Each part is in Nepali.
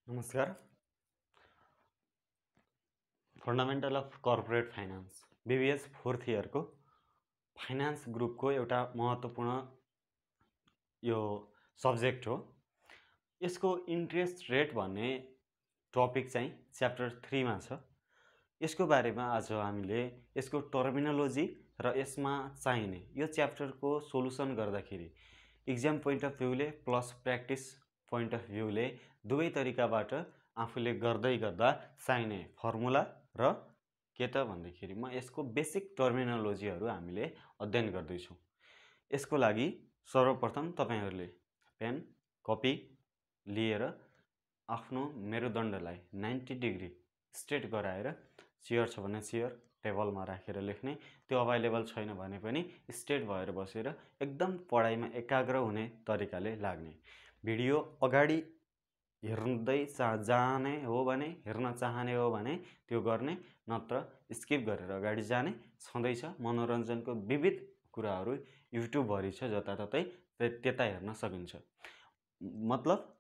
नमस्कार। Fundamental of corporate finance BBS fourth इयरको फाइनान्स ग्रुपको एउटा महत्त्वपूर्ण यो सब्जेक्ट हो। यसको इन्ट्रेस्ट रेट भन्ने टपिक चाहिँ च्याप्टर 3 मा छ। यसको बारेमा आज हामीले यसको टर्मिनोलोजी र यसमा चाहिने यो च्याप्टरको सोलुसन गर्दाखेरि इक्जाम पोइन्ट अफ भ्यूले प्लस प्र्याक्टिस पोइन्ट अफ भ्यूले दुवै तरिकाबाट आफूले गर्दै गर्दा चाहिने फर्मुला र के त भन्दाखेरि म यसको बेसिक टर्मिनोलोजीहरू हामीले अध्ययन गर्दैछौँ। यसको लागि सर्वप्रथम तपाईहरुले पेन कपी लिएर आफ्नो मेरुदण्डलाई 90 डिग्री स्ट्रेट गराएर चेयर छ भने चेयर टेबलमा राखेर लेख्ने, त्यो अभाइलेबल छैन भने पनि स्ट्रेट भएर बसेर एकदम पढाइमा एकाग्र हुने तरिकाले लाग्ने। भिडियो अगाडि हेर्दै जाने हो भने हेर्न चाहने हो भने त्यो गर्ने, नत्र स्किप गरेर अगाडि जाने छँदैछ। मनोरञ्जनको विविध कुराहरू युट्युब भरि छ, जताततै त्यता हेर्न सकिन्छ। मतलब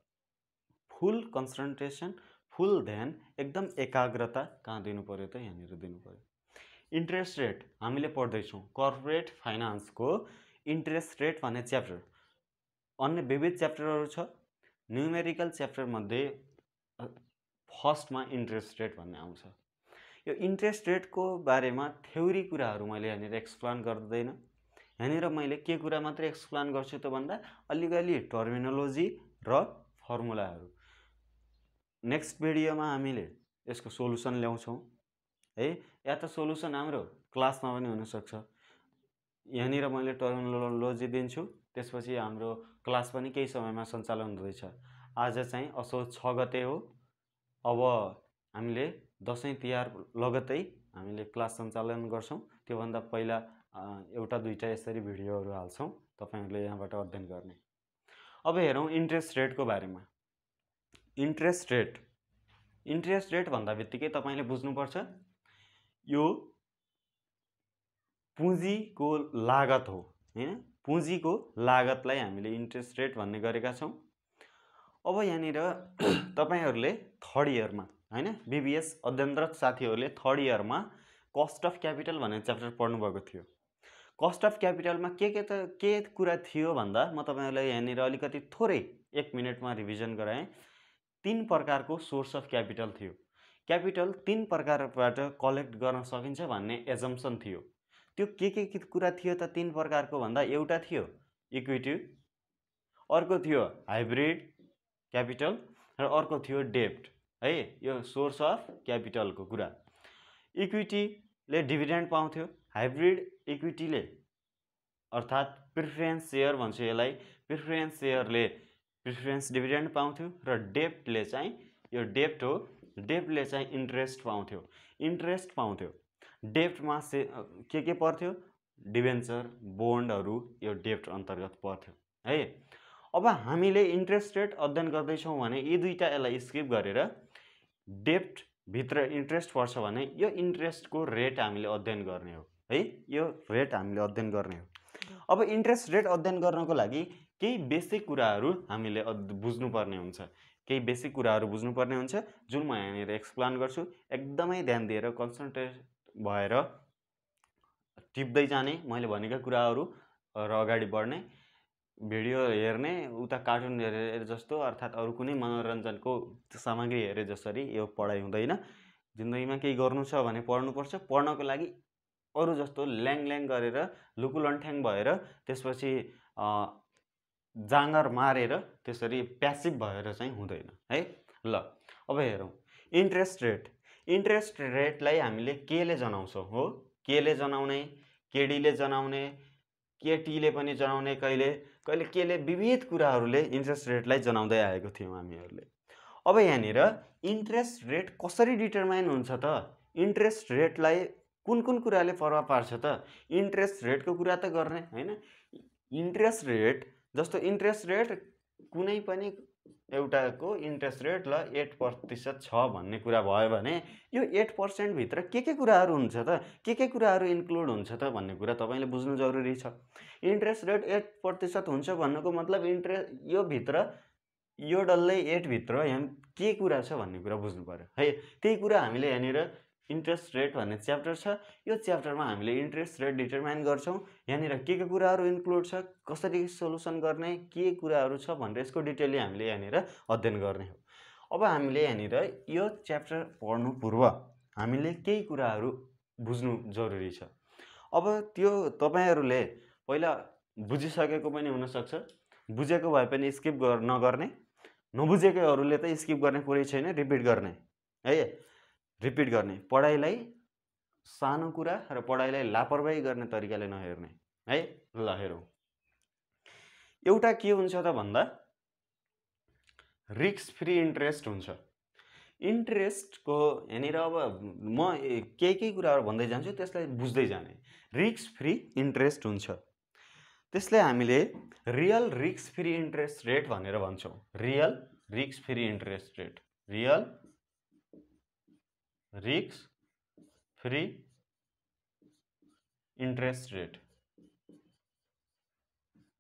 फुल कन्सन्ट्रेसन, फुल ध्यान, एकदम एकाग्रता कहाँ दिनु पर्यो त यहाँनिर दिनु पर्यो। इन्ट्रेस्ट रेट हामीले पढ्दैछौँ कर्पोरेट फाइनान्सको इन्ट्रेस्ट रेट भन्ने च्याप्टर। अन्य विविध च्याप्टरहरू छ। न्युमेरिकल च्याप्टर मध्ये फर्स्टमा इन्ट्रेस्ट रेट भन्ने आउँछ। यो इन्ट्रेस्ट रेटको बारेमा थ्योरी कुराहरू मैले यहाँनिर एक्सप्लेन गर्दैन। यहाँनिर मैले के कुरा मात्रै एक्सप्लेन गर्छु त भन्दा अलिअलि टर्मिनोलोजी र फर्मुलाहरू। नेक्स्ट भिडियोमा हामीले यसको सोलुसन ल्याउँछौँ है, या त सोलुसन हाम्रो क्लासमा पनि हुन सक्छ। यहाँनिर मैले टर्मिनोलोजी दिन्छु, त्यसपछि हाम्रो क्लास पनि केही समयमा सञ्चालन हुँदैछ। आज चाहिँ असोज 6 गते हो। अब हामीले दशैं तिहार लगत्तै हामीले क्लास सञ्चालन गर्छौँ। त्योभन्दा पहिला एउटा दुईटा यसरी भिडियोहरू हाल्छौँ तपाईहरुले यहाँबाट अध्ययन गर्ने। अब हेरौँ इन्ट्रेस्ट रेटको बारेमा। इन्ट्रेस्ट रेट भन्दा बित्तिकै तपाईले बुझ्नुपर्छ यो पुँजीको लागत हो हैन। पुँजीको लागतलाई हामीले इन्ट्रेस्ट रेट भन्ने गरेका छौँ। अब यहाँनिर तपाईहरुले थर्ड इयरमा हैन बीबीएस अध्ययनरत साथीहरुले थर्ड इयरमा कस्ट अफ क्यापिटल भन्ने च्याप्टर पढ्नु भएको थियो। कस्ट अफ क्यापिटलमा के कुरा थियो भन्दा म तपाईहरुलाई यहाँनिर अलिकति थोरै 1 मिनेटमा रिभिजन गराएँ। 3 प्रकारको सोर्स अफ क्यापिटल थियो। क्यापिटल 3 प्रकारबाट कलेक्ट गर्न सकिन्छ भन्ने एजम्पसन थियो। त्यो के कुरा थियो त 3 प्रकारको भन्दा एउटा थियो इक्विटी, अर्को थियो हाइब्रिड क्यापिटल र अर्को थियो डेब्ट है। यो सोर्स अफ क्यापिटलको कुरा। इक्विटीले डिभिडेन्ड पाउँथ्यो, हाइब्रिड इक्विटीले अर्थात् प्रिफरेन्स सेयर भन्छ यसलाई, प्रिफरेन्स सेयरले प्रिफरेन्स डिभिडेन्ड पाउँथ्यो र डेब्टले चाहिँ यो डेब्ट हो, डेब्टले चाहिँ इन्ट्रेस्ट पाउँथ्यो। डेब्टमा के पर्थ्यो डिबेन्चर बोन्डहरू यो डेब्ट अन्तर्गत पर्थ्यो है। अब हामीले इन्ट्रेस्ट रेट अध्ययन गर्दैछौँ भने यी दुईटा यसलाई स्किप गरेर डेब्ट भित्र इन्ट्रेस्ट पर्छ भने यो इन्ट्रेस्टको रेट हामीले अध्ययन गर्ने हो है। यो रेट हामीले अध्ययन गर्ने हो। अब इन्ट्रेस्ट रेट अध्ययन गर्नको लागि केही बेसिक कुराहरू हामीले बुझ्नुपर्ने हुन्छ। केही बेसिक कुराहरू बुझ्नुपर्ने हुन्छ जुन म यहाँनिर एक्सप्लेन गर्छु। एकदमै ध्यान दिएर कन्सन्ट्रेट भएर टिप्दै जाने, मैले भनेका कुराहरू र अगाडि बढ्ने। भिडियो हेर्ने उता कार्टुन हेरे जस्तो अर्थात् अरू कुनै मनोरञ्जनको सामग्री हेरे जसरी यो पढाइ हुँदैन। जिन्दगीमा केही गर्नु छ भने पढ्नुपर्छ। पढ्नको लागि अरू जस्तो ल्याङ गरेर लुकुलन्ठ्याङ भएर त्यसपछि जाँगर मारेर त्यसरी प्यासिभ भएर चाहिँ हुँदैन है। ल अब हेरौँ इन्ट्रेस्ट रेट। इन्ट्रेस्ट रेटलाई हामीले केले जनाउँछौँ हो, केले जनाउने, केडीले जनाउने, केटीले पनि जनाउने, कहिले केले विविध कुराहरूले इन्ट्रेस्ट रेटलाई जनाउँदै आएको थियौँ हामीहरूले। अब यहाँनिर इन्ट्रेस्ट रेट कसरी डिटरमाइन हुन्छ त? इन्ट्रेस्ट रेटलाई कुन कुराले प्रभाव पार्छ त? इन्ट्रेस्ट रेटको कुरा त गर्ने हैन। इन्ट्रेस्ट रेट जस्तो इन्ट्रेस्ट रेट कुनै पनि एउटाको इन्ट्रेस्ट रेट ल 8% छ भन्ने कुरा भयो भने यो 8% भित्र के कुराहरू हुन्छ त? के कुराहरू इन्क्लुड हुन्छ त भन्ने कुरा तपाईले बुझ्नु जरुरी छ। इन्ट्रेस्ट रेट 8% हुन्छ भन्नुको मतलब यो भित्र यो डल्लै 8 भित्र यहाँ के कुरा छ भन्ने कुरा बुझ्नु पर्यो है। त्यही कुरा हामीले यहाँनिर इन्ट्रेस्ट रेट भन्ने च्याप्टर छ, यो च्याप्टरमा हामीले इन्ट्रेस्ट रेट डिटरमाइन गर्छौँ। यहाँनिर के कुराहरू इन्क्लुड छ, कसरी सोल्युसन गर्ने, के कुराहरू छ भनेर यसको डिटेलली हामीले यहाँनिर अध्ययन गर्ने हो। अब हामीले यहाँनिर यो च्याप्टर पढ्नु पूर्व हामीले केही कुराहरू बुझ्नु जरुरी छ। अब त्यो तपाईहरुले पहिला बुझिसकेको पनि हुनसक्छ, बुझेको भए पनि स्किप नगर्ने, नबुझेकोहरूले त स्किप गर्ने कुरै छैन, रिपिट गर्ने है। रिपिट गर्ने, पढाइलाई सानो कुरा र पढाइलाई लापरवाही गर्ने तरिकाले नहेर्ने है। ल हेरौँ, एउटा के हुन्छ त भन्दा रिस्क फ्री इन्ट्रेस्ट हुन्छ। इन्ट्रेस्टको यहाँनिर अब म केही कुराहरू भन्दै जान्छु, त्यसलाई बुझ्दै जाने। रिस्क फ्री इन्ट्रेस्ट हुन्छ, त्यसलाई हामीले real risk free interest rate भनेर भन्छौँ। Real risk free interest rate, real risk free interest rate,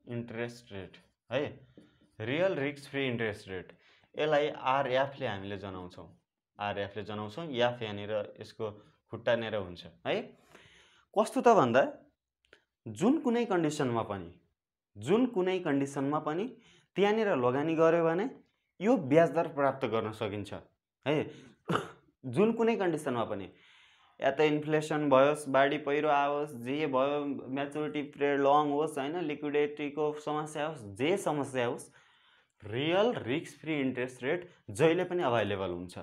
interest rate है। Real risk free interest rate, यसलाई आरएफ ले हामीले जनाउँछौँ। आरएफ ले जनाउँछौँ, एफ यहाँनिर यसको खुट्टा नेर हुन्छ है। कस्तो त भन्दा जुन कुनै कन्डिसनमा पनि त्यहाँनिर लगानी गर्यो भने यो ब्याज दर प्राप्त गर्न सकिन्छ है। जुन कुनै कन्डिसनमा पनि, या त इन्फ्लेसन भयोस्, बाढी पहिरो आओस्, जे भयो, म्याचुरिटी पिरियड लङ होस् हैन, लिक्विडिटीको समस्या होस्, जे समस्या होस्, real risk free interest rate जहिले पनि अभाइलेबल हुन्छ।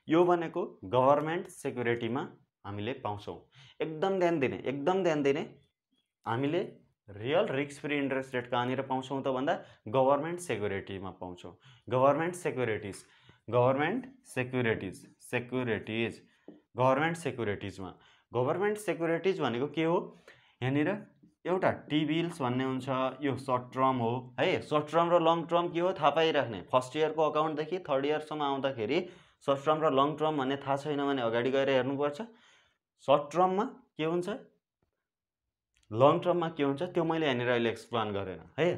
यो भनेको गभर्नमेन्ट सेक्युरिटीमा हामीले पाउँछौँ। एकदम ध्यान दिने हामीले real risk free interest rate कहाँनिर पाउँछौँ त भन्दा गभर्नमेन्ट सेक्युरिटीमा पाउँछौँ। गभर्नमेन्ट सेक्युरिटीज भनेको के हो? यहाँनिर एउटा टी बिल्स भन्ने हुन्छ, यो सर्ट टर्म हो है। सर्ट टर्म र लङ टर्म के हो थाहा पाइराख्ने। फर्स्ट इयरको अकाउन्टदेखि थर्ड इयरसम्म आउँदाखेरि सर्ट टर्म र लङ टर्म भन्ने थाहा छैन भने अगाडि गएर हेर्नुपर्छ। सर्ट टर्ममा के हुन्छ, लङ टर्ममा के हुन्छ, त्यो मैले यहाँनिर अहिले एक्सप्लेन गरेन है।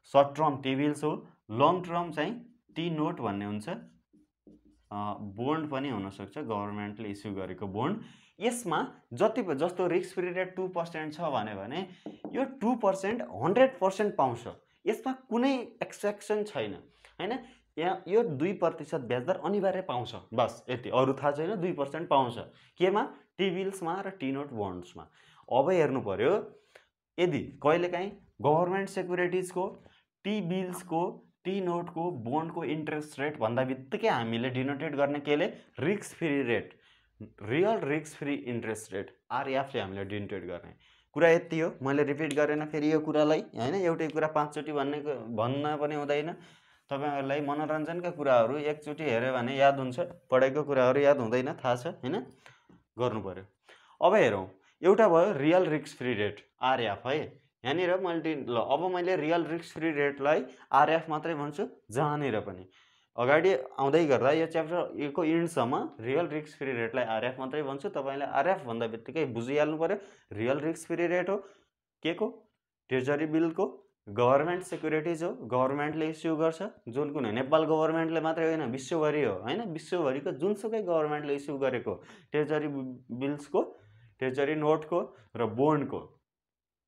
सर्ट टर्म टी बिल्स हो, लङ टर्म चाहिँ टी नोट भन्ने हुन्छ, बोन्ड पनि हुनसक्छ, गभर्नमेन्टले इस्यु गरेको बोन्ड। यसमा जस्तो रिस्क फ्री रेट 2% छ भने यो 2% 100% पाउँछ। यसमा कुनै एक्सेप्सन छैन हैन। यहाँ यो 2% ब्याज दर अनिवार्य पाउँछ, बस यति, अरु थाहा छैन। 2% पाउँछ केमा? टी बिल्समा र टी नोट बोन्ड्समा। अब हेर्नु पर्यो, यदि कहिलेकाहीँ गभर्नमेन्ट सेक्युरिटीजको, टी बिल्सको, टी नोटको, बोन्डको इन्ट्रेस्ट रेट भन्दा बित्तिकै हामीले डिनोटेट गर्ने केले risk free rate, real risk free interest rate, RF ले हामीले डिनोटेट गर्ने। कुरा यति हो, मैले रिपिट गरेन फेरि यो कुरालाई हैन। एउटै कुरा 5 चोटि भन्न पनि हुँदैन। तपाईहरुलाई मनोरञ्जनका कुराहरू एकचोटि हेर्यो भने याद हुन्छ, पढाइको कुराहरू याद हुँदैन, थाहा छ हैन, गर्नु पर्यो। अब हेरौँ, एउटा भयो real risk free rate, RF है। यहाँनिर अब मैले रियल रिस्क फ्री रेटलाई आरएफ मात्रै भन्छु जहाँनिर पनि। अगाडि आउँदै गर्दा यो च्याप्टर को इन्डसम्म रियल रिस्क फ्री रेटलाई आरएफ मात्रै भन्छु। तपाईले आरएफ भन्दा बित्तिकै बुझिहाल्नु पर्यो, रियल रिस्क फ्री रेट हो के को? ट्रेजरी बिलको, गभर्नमेन्ट सेक्युरिटीज हो, गभर्नमेन्टले इस्यु गर्छ। जुन कुनै नेपाल गभर्नमेन्टले मात्रै होइन, विश्वभरि हो हैन। विश्वभरिको जुनसुकै गभर्नमेन्टले इस्यु गरेको ट्रेजरी बिल्सको, ट्रेजरी नोटको र बोन्डको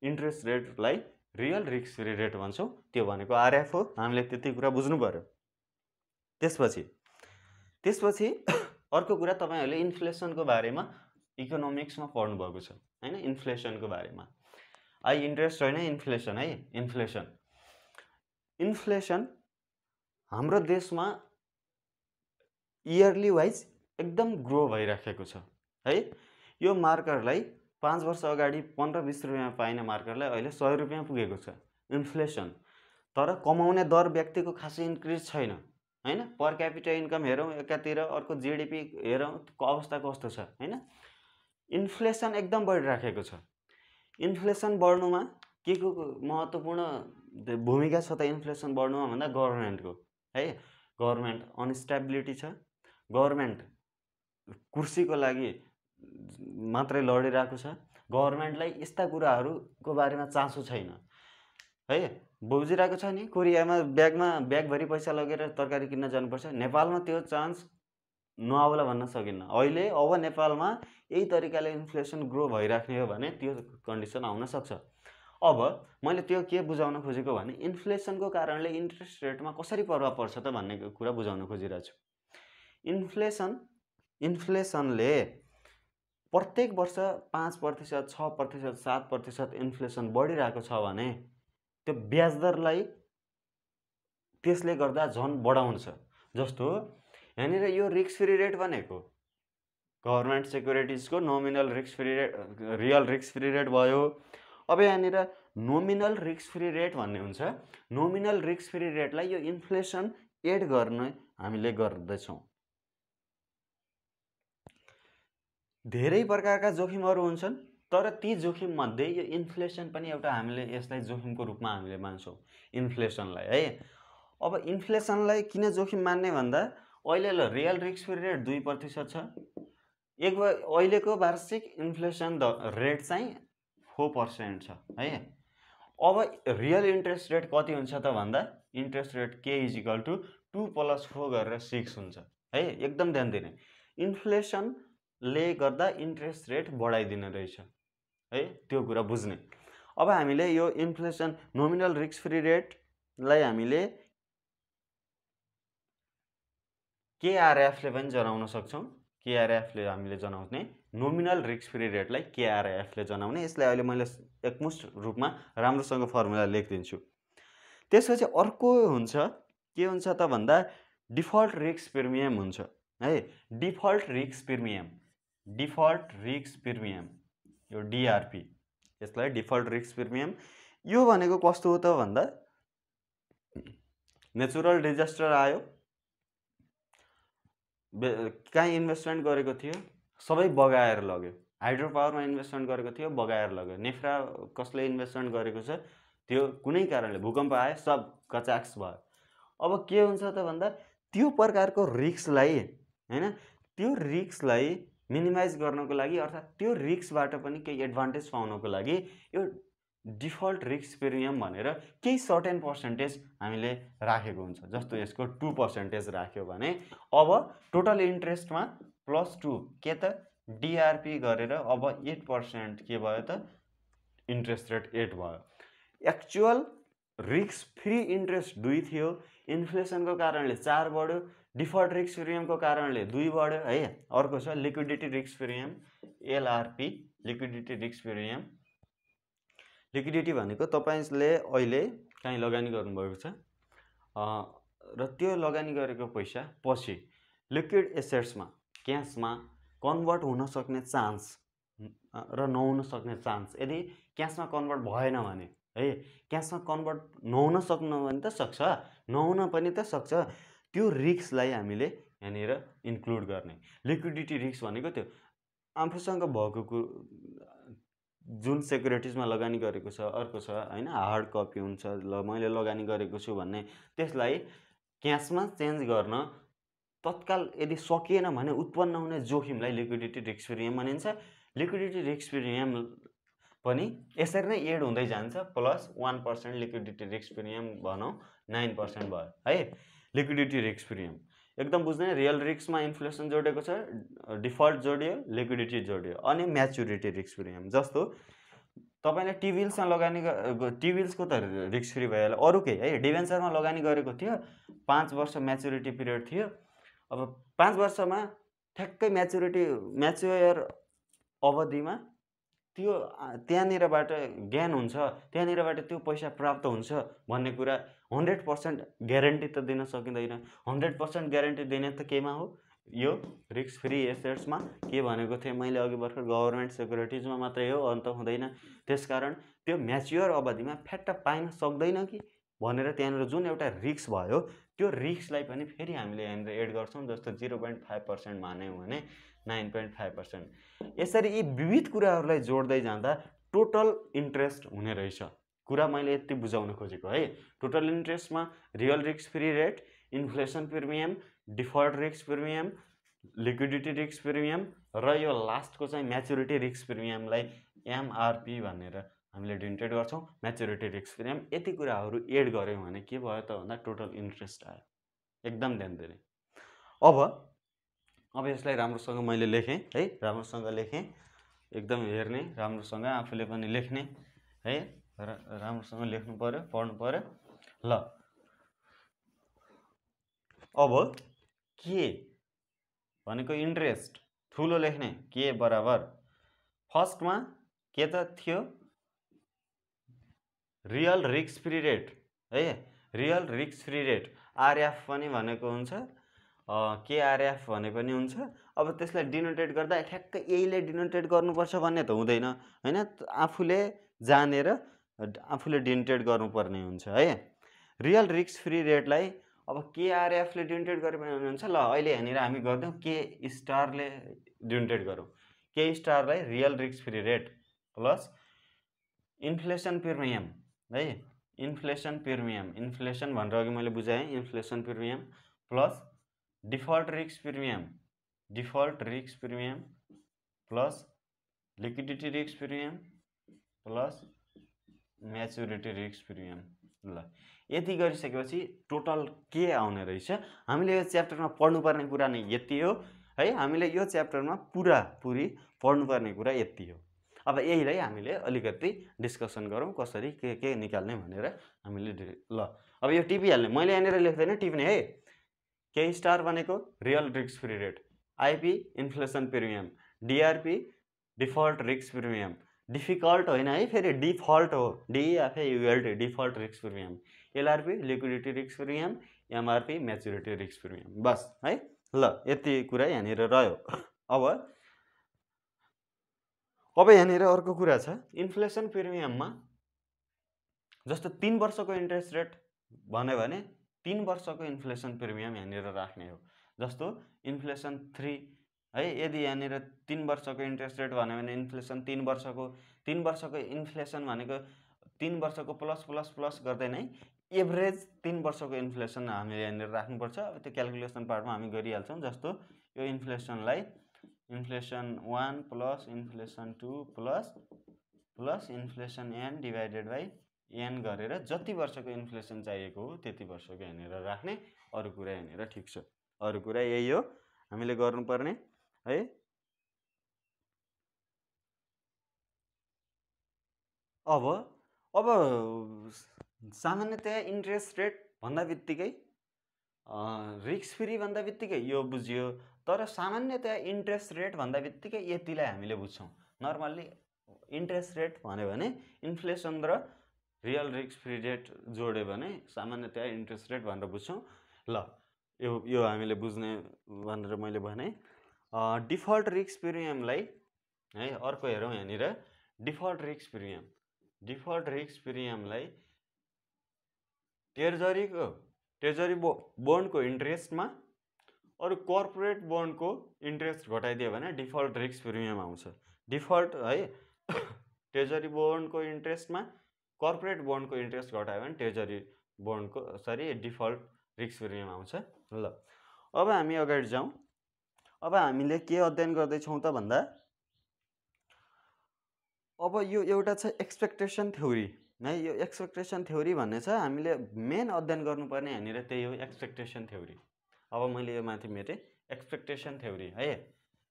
इन्ट्रेस्ट रेटलाई रियल रिस्क फ्री रेट भन्छौँ। त्यो भनेको आरएफ हो। हामीले त्यति कुरा बुझ्नु पर्यो। त्यसपछि अर्को कुरा, तपाईहरुले इन्फ्लेसनको बारेमा इकोनोमिक्समा पढ्नु भएको छ हैन। इन्फ्लेसनको बारेमा, आई इन्ट्रेस्ट होइन, इन्फ्लेसन है। इन्फ्लेसन हाम्रो देशमा इयरली वाइज एकदम ग्रो भइराखेको छ है। यो मार्करलाई 5 वर्ष अगाडि 15-20 रुपैयाँमा पाइने मार्करलाई अहिले 100 रुपैयाँ पुगेको छ इन्फ्लेसन। तर कमाउने दर व्यक्तिको खासै इन्क्रिज छैन हैन। पर क्यापिटा इन्कम हेरौँ एकातिर, अर्को जीडीपी हेरौँ, अवस्था कस्तो छ हैन। इन्फ्लेसन एकदम बढिराखेको छ। इन्फ्लेसन बढ्नुमा के को महत्त्वपूर्ण भूमिका छ त इन्फ्लेसन बढ्नुमा भन्दा गभर्नमेन्टको है। गभर्नमेन्ट अनस्टेबिलिटी छ, गभर्नमेन्ट कुर्सीको लागि मात्रै लडिरहेको छ, गभर्नमेन्टलाई यस्ता कुराहरूको बारेमा चासो छैन है। बुझिरहेको छ नि, कोरियामा ब्यागभरि पैसा लगेर तरकारी किन्न जानुपर्छ। नेपालमा त्यो चान्स नआउला भन्न सकिन्न। अहिले अब नेपालमा यही तरिकाले इन्फ्लेसन ग्रो भइराख्ने हो भने त्यो कन्डिसन आउन सक्छ। अब मैले त्यो के बुझाउन खोजेको भने इन्फ्लेसनको कारणले इन्ट्रेस्ट रेटमा कसरी प्रभाव पर्छ त भन्ने कुरा बुझाउन खोजिरहेको छु। इन्फ्लेसनले प्रत्येक वर्ष 5%, 6%, 7% इन्फ्लेसन बढिरहेको छ भने त्यो ब्याज दरलाई त्यसले गर्दा झन् बढाउँछ। जस्तो यहाँनिर यो रिस्क फ्री रेट भनेको गभर्नमेन्ट सेक्युरिटिजको nominal risk free rate, real risk free rate भयो। अब यहाँनिर नोमिनल रिस्क फ्री रेट भन्ने हुन्छ। नोमिनल रिस्क फ्री रेटलाई यो इन्फ्लेसन एड गर्ने हामीले गर्दैछौँ। धेरै प्रकारका जोखिमहरू हुन्छन्, तर ती जोखिम मध्ये यो इन्फ्लेसन पनि एउटा हामीले यसलाई जोखिमको रूपमा हामीले मान्छौँ इन्फ्लेसनलाई है। अब इन्फ्लेसनलाई किन जोखिम मान्ने भन्दा अहिले रियल रिस्क फ्री रेट 2% छ, अहिलेको वार्षिक इन्फ्लेसन रेट चाहिँ 4% छ है। अब रियल इन्ट्रेस्ट रेट कति हुन्छ त भन्दा इन्ट्रेस्ट रेट K = 2 + 4 गरेर 6 हुन्छ है। एकदम ध्यान दिने, इन्फ्लेसनले गर्दा इन्ट्रेस्ट रेट बढाइदिने रहेछ है, त्यो कुरा बुझ्ने। अब हामीले यो इन्फ्लेसन नोमिनल रिस्क फ्री रेटलाई हामीले KRF ले पनि जनाउन सक्छौँ। KRF ले हामीले जनाउने, नोमिनल रिस्क फ्री रेटलाई KRF ले जनाउने। यसलाई अहिले मैले एकमुष्ट रूपमा राम्रोसँग फर्मुला लेखिदिन्छु। त्यसपछि अर्को हुन्छ, के हुन्छ त भन्दा डिफल्ट रिस्क प्रिमियम हुन्छ है। डिफल्ट रिस्क प्रिमियम यो DRP, यसलाई डिफल्ट रिस्क प्रिमियम। यो भनेको कस्तो हो त भन्दा नेचुरल डिजास्टर आयो, कहीँ इन्भेस्टमेन्ट गरेको थियो सबै बगाएर लग्यो। हाइड्रो पावरमा इन्भेस्टमेन्ट गरेको थियो बगाएर लग्यो। नेफ्रा कसले इन्भेस्टमेन्ट गरेको छ त्यो कुनै कारणले भूकम्प आयो सब कचाक्स भयो। अब के हुन्छ त भन्दा त्यो प्रकारको रिस्कलाई हैन, त्यो रिस्कलाई मिनिमाइज गर्नको लागि अर्थात् त्यो रिस्कबाट पनि केही एडभान्टेज पाउनको लागि यो डिफल्ट रिस्क प्रिमियम भनेर केही सर्टेन पर्सेन्टेज हामीले राखेको हुन्छ। जस्तो यसको 2% राख्यो भने अब टोटल इन्ट्रेस्टमा +2 के त DRP गरेर अब 8% के भयो त इन्ट्रेस्ट रेट 8 भयो। एक्चुअल रिस्क फ्री इन्ट्रेस्ट 2 थियो, इन्फ्लेसनको कारणले 4 बढ्यो, डिफल्ट रिस्क प्रिमियमको कारणले 2 बढ्यो है। अर्को छ liquidity risk premium LRP, liquidity risk premium. Liquidity भनेको तपाईले अहिले कहीँ लगानी गर्नुभएको छ र त्यो लगानी गरेको पैसा पछि लिक्विड एसेट्समा क्याशमा कन्भर्ट हुन सक्ने चान्स र नहुन सक्ने चान्स, यदि क्याशमा कन्भर्ट भएन भने है, क्याशमा कन्भर्ट नहुन सक्नु भने त सक्छ, नहुन पनि त सक्छ, त्यो रिस्कलाई हामीले यहाँनिर इन्क्लुड गर्ने। लिक्विडिटी रिस्क भनेको त्यो आफूसँग भएको जुन सेक्युरिटिजमा लगानी गरेको छ, अर्को छ हैन हार्ड कपी हुन्छ, ल मैले लगानी गरेको छु भन्ने, त्यसलाई क्याशमा चेन्ज गर्न तत्काल यदि सकिएन भने उत्पन्न हुने जोखिमलाई लिक्विडिटी रिस्क प्रिमियम भनिन्छ। लिक्विडिटी रिस्क प्रिमियम पनि यसरी नै एड हुँदै जान्छ, +1% लिक्विडिटी रिस्क प्रिमियम भनौँ 9% भयो है। लिक्विडिटी रिस्क प्रिमियम एकदम बुझ्ने, रियल रिस्कमा इन्फ्लेसन जोडेको छ, डिफल्ट जोडियो, लिक्विडिटी जोडियो, अनि म्याच्युरिटी रिस्क प्रिमियम। जस्तो तपाईले टिबिल्समा लगानी, टिबिल्सको त रिस्क फ्री भइहाल्यो, अरू केही है डिभेन्चरमा लगानी गरेको थियो, 5 वर्ष म्याच्युरिटी पिरियड थियो। अब 5 वर्षमा ठ्याक्कै म्याच्योर अवधिमा त्यो त्यहाँनिरबाट ज्ञान हुन्छ, त्यहाँनिरबाट त्यो पैसा प्राप्त हुन्छ भन्ने कुरा 100% ग्यारेन्टी त दिन सकिँदैन। 100% ग्यारेन्टी दिने त केमा हो, यो रिस्क फ्री एसेट्समा के भनेको थिएँ मैले अघि भर्खर, गभर्नमेन्ट सेक्युरिटिजमा मात्रै हो, अन्त हुँदैन। त्यसकारण त्यो म्याच्योर अवधिमा फ्याट्ट पाइन सक्दैन कि भनेर त्यहाँनिर जुन एउटा रिस्क भयो त्यो रिस्कलाई पनि फेरि हामीले यहाँनिर एड गर्छौँ। जस्तो 0.5% मान्यौँ भने 9.5%। यसरी यी विविध कुराहरूलाई जोड्दै जाँदा टोटल इन्ट्रेस्ट हुने रहेछ। कुरा मैले यति बुझाउन खोजेको है। टोटल इन्ट्रेस्टमा real risk free rate, inflation premium, default risk premium, liquidity risk premium र यो लास्टको चाहिँ म्याच्युरिटी रिस्क प्रिमियमलाई MRP भनेर हामीले डिनोटेड गर्छौँ। म्याच्युरिटी रिस्क प्रिमियम यति कुराहरू एड गऱ्यौँ भने के भयो त भन्दा टोटल इन्ट्रेस्ट आयो। एकदम ध्यान दिने। अब यसलाई राम्रोसँग मैले लेखेँ है, राम्रोसँग लेखेँ, एकदम हेर्ने, राम्रोसँग आफूले पनि लेख्ने है, राम्रोसँग लेख्नु पर्यो, पढ्नु पर्यो। ल अब के भनेको इन्ट्रेस्ट ठुलो लेख्ने, के बराबर फर्स्टमा के त थियो रियल रिस्क फ्री रेट है, real risk free rate RF पनि भनेको हुन्छ, केआरएफ भने पनि हुन्छ। अब त्यसलाई डिनोटेट गर्दा ठ्याक्क यहीले डिनोटेट गर्नुपर्छ भन्ने त हुँदैन हैन, आफूले जानेर आफूले डिनोटेट गर्नुपर्ने हुन्छ है। रियल रिस्क फ्री रेटलाई अब केआरएफले डिनोटेट गरे पनि हुन्छ। ल अहिले यहाँनिर हामी गर्दैछौँ के स्टारले डिनोटेट गरौँ। के स्टारलाई real risk free rate plus inflation premium है, इन्फ्लेसन प्रिमियम, इन्फ्लेसन भनेर अघि मैले बुझाएँ, inflation premium plus default risk premium, default risk premium plus liquidity risk premium plus maturity risk premium. ल यति गरिसकेपछि टोटल के आउने रहेछ, हामीले यो च्याप्टरमा पढ्नुपर्ने कुरा नै यति हो है। हामीले यो च्याप्टरमा पुरी पढ्नुपर्ने कुरा यति हो। अब यहीलाई हामीले अलिकति डिस्कसन गरौँ कसरी के निकाल्ने भनेर हामीले। ल अब यो टिपिहाल्ने, मैले यहाँनिर लेख्दैन, टिप्ने है। के स्टार भनेको real risk free rate, IP inflation premium, DRP default risk premium, difficult होइन है फेरि डिफल्ट हो, डिएफएयुएलटी default risk premium, LRP liquidity risk premium, MRP maturity risk premium, बस है। ल यति कुरा यहाँनिर रह्यो। अब यहाँनिर अर्को कुरा छ, इन्फ्लेसन प्रिमियममा जस्तो 3 वर्षको इन्ट्रेस्ट रेट भन्यो भने 3 वर्षको इन्फ्लेसन प्रिमियम यहाँनिर राख्ने हो। जस्तो इन्फ्लेसन 3 है, यदि यहाँनिर 3 वर्षको इन्ट्रेस्ट रेट भन्यो भने इन्फ्लेसन 3 वर्षको इन्फ्लेसन भनेको 3 वर्षको प्लस प्लस प्लस गर्दै नै एभरेज 3 वर्षको इन्फ्लेसन हामीले यहाँनिर राख्नुपर्छ। अब त्यो क्यालकुलेसन पार्टमा हामी गरिहाल्छौँ। जस्तो यो इन्फ्लेसनलाई inflation 1 plus inflation 2 plus inflation n divided by n गरेर जति वर्षको इन्फ्लेसन चाहिएको हो त्यति वर्षको यहाँनिर राख्ने। अरू कुरा यहाँनिर ठिक छ, अरू कुरा यही हो हामीले गर्नुपर्ने है। अब सामान्यतया इन्ट्रेस्ट रेट भन्दा बित्तिकै रिस्क फ्री भन्दा बित्तिकै यो बुझियो, तर सामान्यतया इन्ट्रेस्ट रेट भन्दा बित्तिकै यतिलाई हामीले बुझ्छौँ। नर्मल्ली इन्ट्रेस्ट रेट भन्यो भने इन्फ्लेसन र रियल रिस्क फ्री रेट जोड्यो भने सामान्यतया इन्ट्रेस्ट रेट भनेर बुझ्छौँ। ल यो हामीले बुझ्ने भनेर मैले भने। डिफल्ट रिस्क प्रिमियमलाई है अर्को हेरौँ यहाँनिर। Default risk premium, default risk प्रिमियमलाई ट्रेजरी बोन्डको इन्ट्रेस्टमा अरू कर्पोरेट बोन्डको इन्ट्रेस्ट घटाइदियो भने डिफल्ट रिस्क प्रिमियम आउँछ। डिफल्ट है ट्रेजरी बोन्डको इन्ट्रेस्टमा कर्पोरेट बोन्डको इन्ट्रेस्ट घटायो भने ट्रेजरी बोन्डको डिफल्ट रिस्क प्रिमियम आउँछ। ल अब हामी अगाडि जाउँ। अब हामीले के अध्ययन गर्दैछौँ त भन्दा अब यो एउटा छ एक्सपेक्टेसन थ्योरी है। यो एक्सपेक्टेसन थ्योरी भन्ने छ हामीले मेन अध्ययन गर्नुपर्ने यहाँनिर त्यही हो, एक्सपेक्टेसन थ्योरी। अब मैले यो माथि मेटेँ एक्सपेक्टेसन थ्योरी है।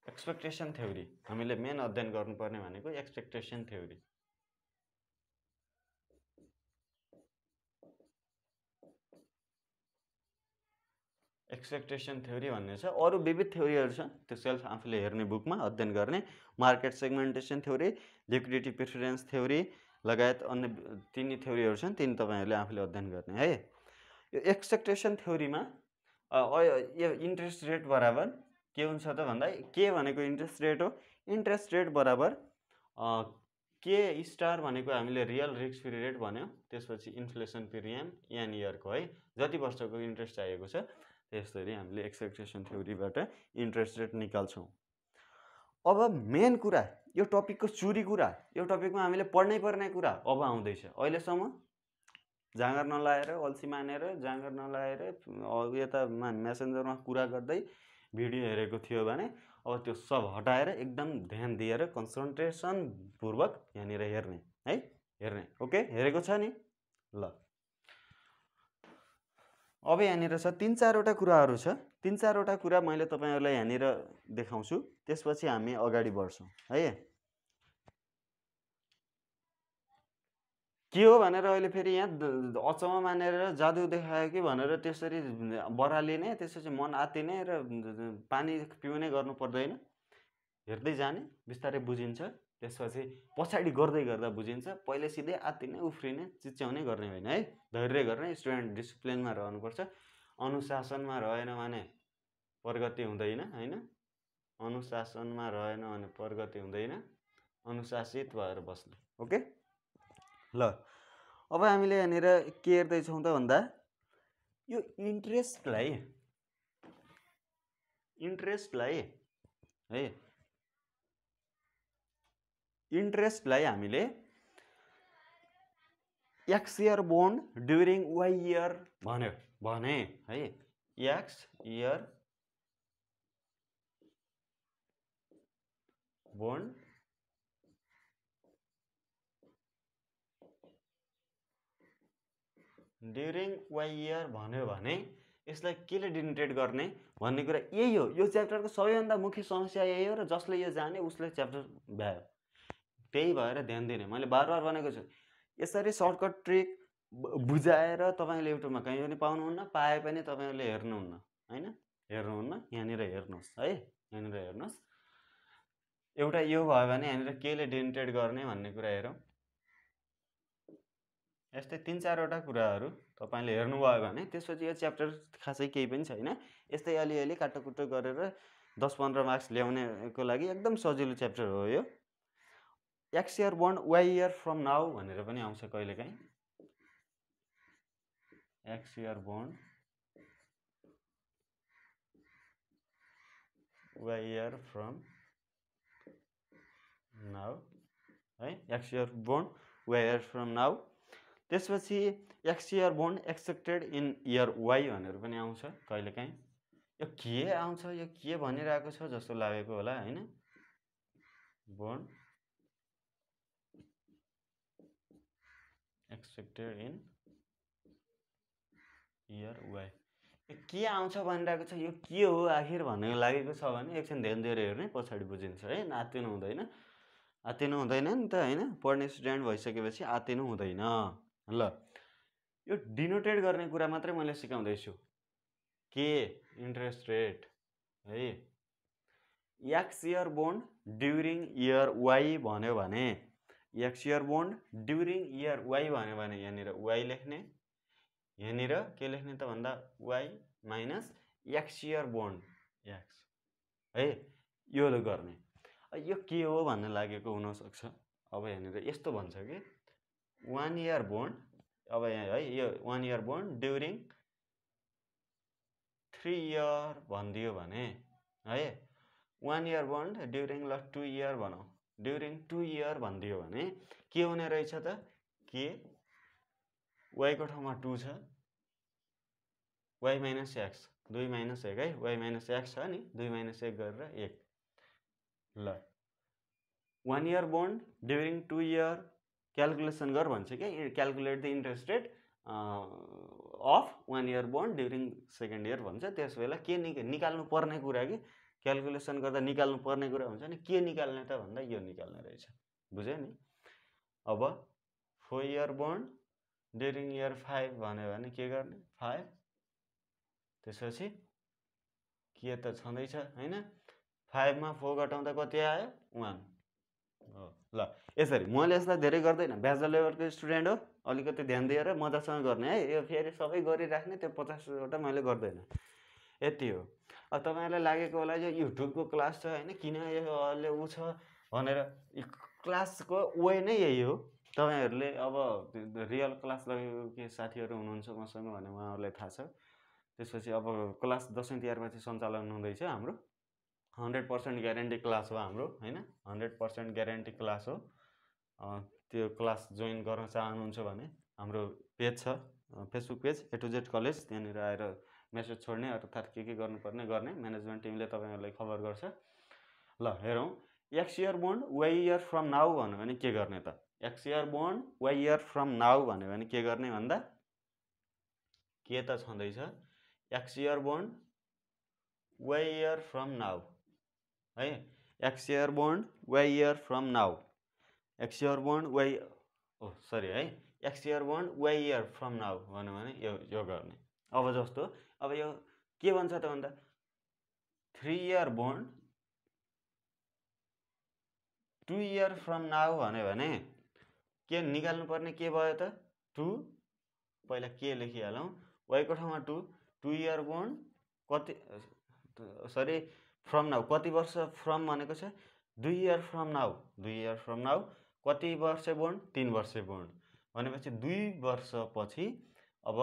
एक्सपेक्टेसन थ्योरी हामीले मेन अध्ययन गर्नुपर्ने भनेको एक्सपेक्टेसन थ्योरी। एक्सपेक्टेसन थ्योरी भन्ने छ, अरू विविध थ्योरीहरू छ, त्यो सेल्फ आफूले हेर्ने बुकमा अध्ययन गर्ने। Market segmentation theory, liquidity preference theory लगायत अन्य 3 थ्योरीहरू छन्, तिन तपाईहरुले आफूले अध्ययन गर्ने है। यो एक्सपेक्टेसन थ्योरीमा यो इन्ट्रेस्ट रेट बराबर के हुन्छ त भन्दा के भनेको इन्ट्रेस्ट रेट हो, इन्ट्रेस्ट रेट बराबर के स्टार भनेको हामीले रियल रिस्क फ्री रेट भन्यो, त्यसपछि इन्फ्लेसन प्रिमियम एन इयरको है, जति वर्षको इन्ट्रेस्ट चाहिएको छ त्यसरी हामीले एक्सपेक्टेसन थ्योरीबाट इन्ट्रेस्ट रेट निकाल्छौँ। अब मेन कुरा, यो टपिकको चुरी कुरा, यो टपिकमा हामीले पढ्नै पर्ने कुरा अब आउँदैछ। अहिलेसम्म जाँगर नलाएर, अल्छी मानेर, जाँगर नलाएर यता मेसेन्जरमा कुरा गर्दै भिडियो हेरेको थियो भने अब त्यो सब हटाएर एकदम ध्यान दिएर कन्सन्ट्रेसन पूर्वक यहाँनिर हेर्ने है। हेर्ने। ओके, हेरेको छ नि? ल अब यहाँनिर छ 3-4वटा कुराहरू छ। 3-4वटा कुरा मैले तपाईँहरूलाई यहाँनिर देखाउँछु, त्यसपछि हामी अगाडि बढ्छौँ है। के हो भनेर अहिले फेरि यहाँ अचम्म मानेर जादु देखायो कि भनेर त्यसरी बरालिने, त्यसपछि मन आत्तिने र पानी पिउने गर्नु पर्दैन। हेर्दै जाने, बिस्तारै बुझिन्छ, त्यसपछि पछाडि गर्दै गर्दा बुझिन्छ। पहिले सिधै आत्तिने, उफ्रिने, चिच्याउने गर्ने होइन है। धैर्य गर्ने, स्टुडेन्ट डिसिप्लिनमा रहनुपर्छ। अनुशासनमा रहेन भने प्रगति हुँदैन होइन। अनुशासनमा रहेन भने प्रगति हुँदैन। अनुशासित भएर बस्ने। ओके, ल अब हामीले यहाँनिर के हेर्दैछौँ त भन्दा यो इन्ट्रेस्टलाई है, इन्ट्रेस्टलाई हामीले x year bond during y year भन्यो भने है, x year bond during y year भन्यो भने यसलाई केले डिनोटेट गर्ने भन्ने कुरा यही हो। यो च्याप्टरको सबैभन्दा मुख्य समस्या यही हो र जसले यो जाने उसले च्याप्टर भ्यायो। त्यही भएर ध्यान दिने, मैले बार बार भनेको छु। यसरी सर्टकट ट्रिक बुझाएर तपाईँले युट्युबमा कहीँ पनि पाउनुहुन्न, पाए पनि तपाईँहरूले हेर्नुहुन्न होइन, हेर्नुहुन्न। यहाँनिर हेर्नुहोस् है, यहाँनिर हेर्नुहोस्। एउटा यो भयो भने यहाँनिर केले डिनोटेट गर्ने भन्ने कुरा हेरौँ। यस्तै 3-4वटा कुराहरू तपाईँले हेर्नुभयो भने त्यसपछि यो च्याप्टर खासै केही पनि छैन। यस्तै अलिअलि काटोकुटो गरेर 10-15 मार्क्स ल्याउनेको लागि एकदम सजिलो च्याप्टर हो यो। X year bond why year from now भनेर पनि आउँछ कहिलेकाहीँ। X year bond why year from now है, x year bond why year from now. त्यसपछि X year bond accepted in year Y भनेर पनि आउँछ कहिलेकाहीँ। यो के आउँछ, यो के भनिरहेको छ जस्तो लागेको होला होइन। Bond accepted in year y, यो के आउँछ भनिरहेको छ, यो के हो आखिर भन्ने लागेको छ भने एकछिन ध्यान दिएर हेर्ने, पछाडि बुझिन्छ है। आत्तिनु हुँदैन, आत्तिनु हुँदैन नि त होइन। पढ्ने स्टुडेन्ट भइसकेपछि आत्तिनु हुँदैन। ल यो डिनोटेट गर्ने कुरा मात्रै मैले सिकाउँदैछु। के इन्ट्रेस्ट रेट है, x year bond during year y भन्यो भने, x year bond during year y भन्यो भने यहाँनिर वाइ लेख्ने, यहाँनिर के लेख्ने त भन्दा y minus x year bond x है, यो गर्ने। यो के हो भन्ने लागेको हुनसक्छ। अब यहाँनिर यस्तो भन्छ कि 1 इयर बोन्ड, अब यहाँ है यो 1 इयर बोन्ड ड्युरिङ 3 इयर भनिदियो भने है, 1 इयर बोन्ड ड्युरिङ ल 2 इयर भनौँ, ड्युरिङ 2 इयर भनिदियो भने के हुने रहेछ त, के वाइको ठाउँमा 2 छ, वाइ माइनस एक्स, 2 माइनस 1 है, वाइ माइनस एक्स छ नि, 2 माइनस 1 गरेर 1। ल 1 year bond during 2 year calculation गर भन्छ क्या, calculate the interest rate of 1 year bond during second year भन्छ। त्यस बेला के निकाल्नु पर्ने कुरा कि क्यालकुलेसन गर्दा निकाल्नु पर्ने कुरा हुन्छ नि, के निकाल्ने त भन्दा यो निकाल्ने रहेछ। बुझ्यो नि? अब 4 इयर बोन्ड ड्युरिङ इयर 5 भन्यो भने के गर्ने, 5। त्यसपछि के त छँदैछ होइन, 5 मा 4 घटाउँदा कति आयो, 1 हो। ल यसरी मैले यसलाई धेरै गर्दैन, ब्याचलर लेभलको स्टुडेन्ट हो, अलिकति ध्यान दिएर मजासँग गर्ने है। यो फेरि सबै गरिराख्ने त्यो 50वटा मैले गर्दैन, यति हो। अब तपाईँहरूलाई लागेको होला यो युट्युबको क्लास छ होइन, किन यो अहिले ऊ छ भनेर। क्लासको वे नै यही हो। तपाईँहरूले अब रियल क्लास लगेको के साथीहरू हुनुहुन्छ मसँग भने उहाँहरूलाई थाहा छ। त्यसपछि अब क्लास दसैँ तिहारपछि सञ्चालन हुँदैछ हाम्रो, 100% ग्यारेन्टी क्लास हो हाम्रो होइन, 100% ग्यारेन्टी क्लास हो। त्यो क्लास जोइन गर्न चाहनुहुन्छ भने हाम्रो पेज छ, Facebook page A to Z college, त्यहाँनिर आएर मेसेज छोड्ने, अर्थात् के गर्नुपर्ने गर्ने म्यानेजमेन्ट टिमले तपाईँहरूलाई खबर गर्छ। ल हेरौँ, x year bond why year from now भन्यो भने के गर्ने त, x year born y year from now भन्यो भने के गर्ने भन्दा के त छँदैछ x year born y year from now है x year born y year from now x year born y sorry है x year born y year from now भन्यो भने यो गर्ने अब जस्तो अब यो के भन्छ त भन्दा 3 year born 2 year from now भन्यो भने के निकाल्नु पर्ने के भयो त 2 पहिला के लेखिहालौं y को ठाउँमा 2 year born कति सरी from now कति वर्ष from भनेको छ 2 year from now 2 year from now कति वर्ष born 3 वर्ष born भनेपछि 2 वर्ष पछि अब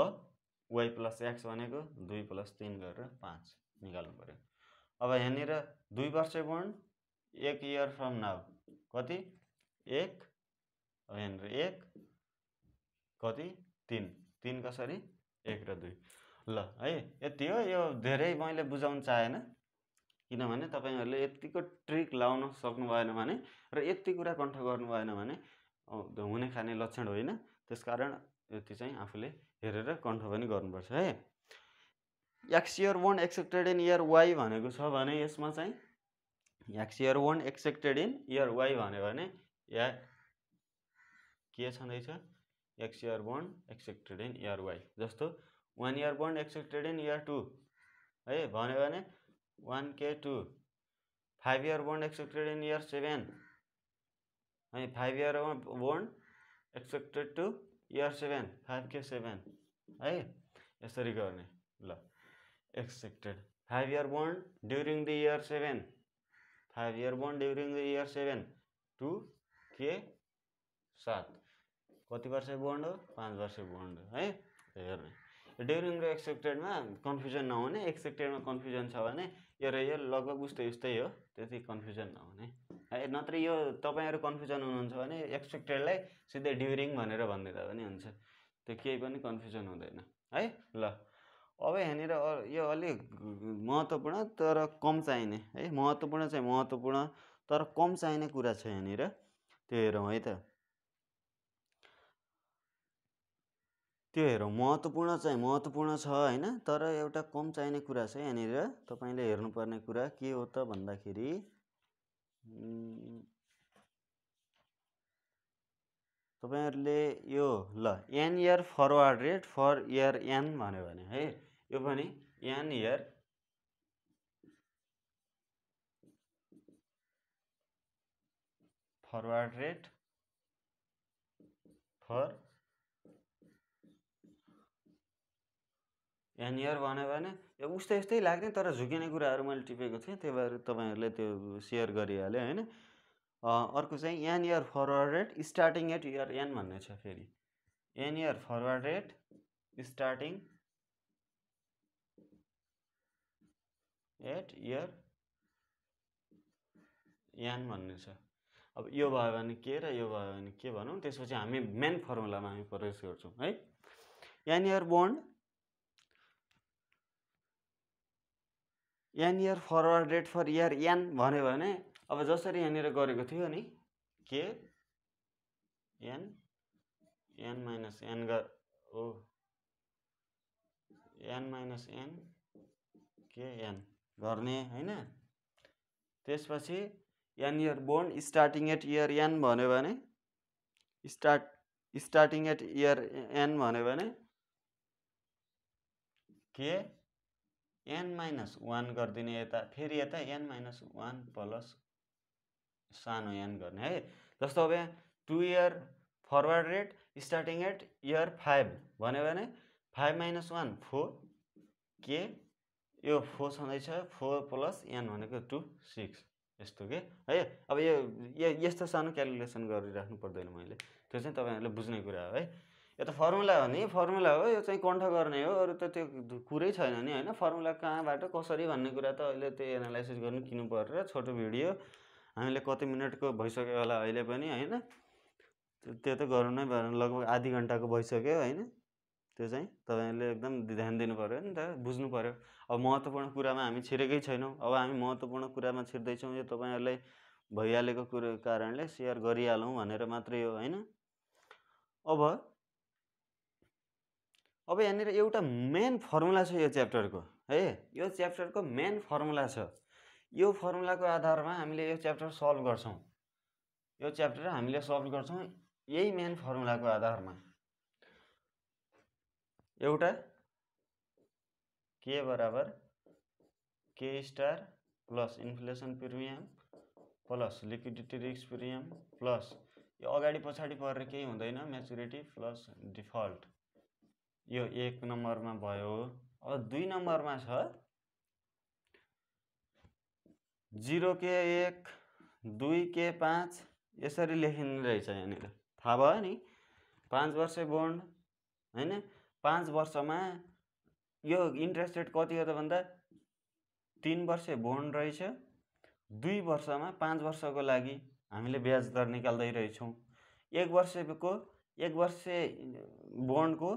y plus x भनेको 2 plus 3 गरेर 5 निकाल्नु पर्यो अब यहाँनिर 2 वर्ष born 1 year from now कति 1 अब यहाँनिर 1 कति 3 कसरी 1 र 2 ल है यति हो यो धेरै मैले बुझाउन चाहेन किनभने तपाईहरुले यतिको ट्रिक लाउन सक्नु भएन भने र यति कुरा कन्ठ गर्नु भएन भने हुने खाने लक्षण होइन त्यसकारण यति चाहिँ आफूले हेरेर कन्ठ पनि गर्नुपर्छ है x year born expected in year y भनेको छ भने यसमा चाहिँ x year born expected in year y भन्यो भने या के छँदै छ x year born expected in year y जस्तो 1 year born expected in year 2 है भन्यो भने 1k2 5 year born expected in year 7 है 5 year born expected to year 7 5k7 है यसरी गर्ने ल expected 5 year born during the year 7 5 year born during the year 7 2k7 कति वर्ष बोर्न हो 5 वर्ष बोर्न हो है हेर्ने ड्युरिङ र एक्सपेक्टेड मा कन्फ्युजन नहुने एक्सपेक्टेड मा कन्फ्युजन छ भने यो लगभग उस्तै हो त्यति कन्फ्युजन नहुने है नत्र यो तपाईहरु कन्फ्युजन हुनुहुन्छ भने एक्सपेक्टेड लाई सिधै ड्युरिङ भनेर भन्दिदा पनि हुन्छ त्यो केही पनि कन्फ्युजन हुँदैन है ल अब यहाँनिर यो अलि महत्त्वपूर्ण तर कम चाहिने है महत्त्वपूर्ण तर कम चाहिने कुरा छ यहाँनिर त्यो हेरौं है त त्यो हेरौं महत्त्वपूर्ण छ हैन तर एउटा कम चाहिने कुरा छ यहाँनिर तपाईले हेर्नुपर्ने कुरा के हो त भन्दाखेरि तपाईहरुले यो ल n year forward rate for year n भन्यो भने है यो पनि n year forward rate for n year भन्यो भने यो उस्तै लाग्ने तर झुकिने कुराहरु मैले टिपेको थिएँ त्यही भएर तपाईहरुले त्यो शेयर गरिहाले हैन अर्को चाहिँ n year forward rate starting at year n भन्ने छ फेरि n year forward rate starting at year n भन्ने छ अब यो भयो भने के र यो भयो भने के भनौं त्यसपछि हामी मेन फर्मुलामा हामी प्रवेश गर्छौं है n year born n year forward rate for year n भन्यो भने अब जसरी यहाँनिर गरेको थियो नि के n minus n के n गर्ने हैन त्यसपछि n year born starting at year n भन्यो भने starting at year n भन्यो भने के n minus 1 गर्दिने यता फेरि यता n minus 1 plus सानो n गर्ने है जस्तो अब 2 year forward rate starting at year 5 भन्यो भने 5 minus 1 4 के यो 4 छँदै छ 4 plus n भनेको 2 6 यस्तो के है अब यो यस्तो सानो क्याल्कुलेसन गरिराख्नु पर्दैन मैले त्यो चाहिँ तपाईहरुले बुझ्ने कुरा हो है यो त फर्मुला हो नि फर्मुला हो यो चाहिँ कन्ठ गर्ने हो अरु त त्यो कुरै छैन नि हैन फर्मुला कहाँबाट कसरी भन्ने कुरा त अहिले त्यो एनालाइसिस गर्नु किन पर्छ छोटो भिडियो हामीले कति मिनेटको भइसक्यो होला अहिले पनि हैन त्यो त गर्नु नै पर्यो लगभग आधी घण्टाको भइसक्यो हैन त्यो चाहिँ तपाईहरुले एकदम ध्यान दिनु पर्यो नि त बुझ्नु पर्यो अब महत्त्वपूर्ण कुरामा हामी छिरेकै छैनौं अब हामी महत्त्वपूर्ण कुरामा छिर्दै छौं यो तपाईहरुलाई भइहालेको कुरो कारणले सेयर गरिहालौँ भनेर मात्रै हो हैन। अब यहाँनिर एउटा मेन फर्मुला छ यो च्याप्टरको है, यो च्याप्टरको मेन फर्मुला छ। यो फर्मुलाको आधारमा हामीले यो च्याप्टर सल्भ गर्छौँ। यो च्याप्टर हामीले सल्भ गर्छौँ यही मेन फर्मुलाको आधारमा। एउटा के बराबर के star plus inflation premium plus liquidity risk premium plus यो अगाडि पछाडि परेर केही हुँदैन, म्याचुरिटी प्लस डिफल्ट। यो 1 नम्बरमा भयो। अब 2 नम्बरमा छ 0K1 2K5 यसरी लेखिने रहेछ। यहाँनिर थाहा भयो नि, 5 वर्ष बोन्ड हैन। 5 वर्षमा यो इन्ट्रेस्ट रेट कति हो त भन्दा 3 वर्ष बोन्ड रहेछ। 2 वर्षमा 5 वर्षको लागि हामीले ब्याज दर निकाल्दै रहेछौँ। 1 वर्ष बोन्डको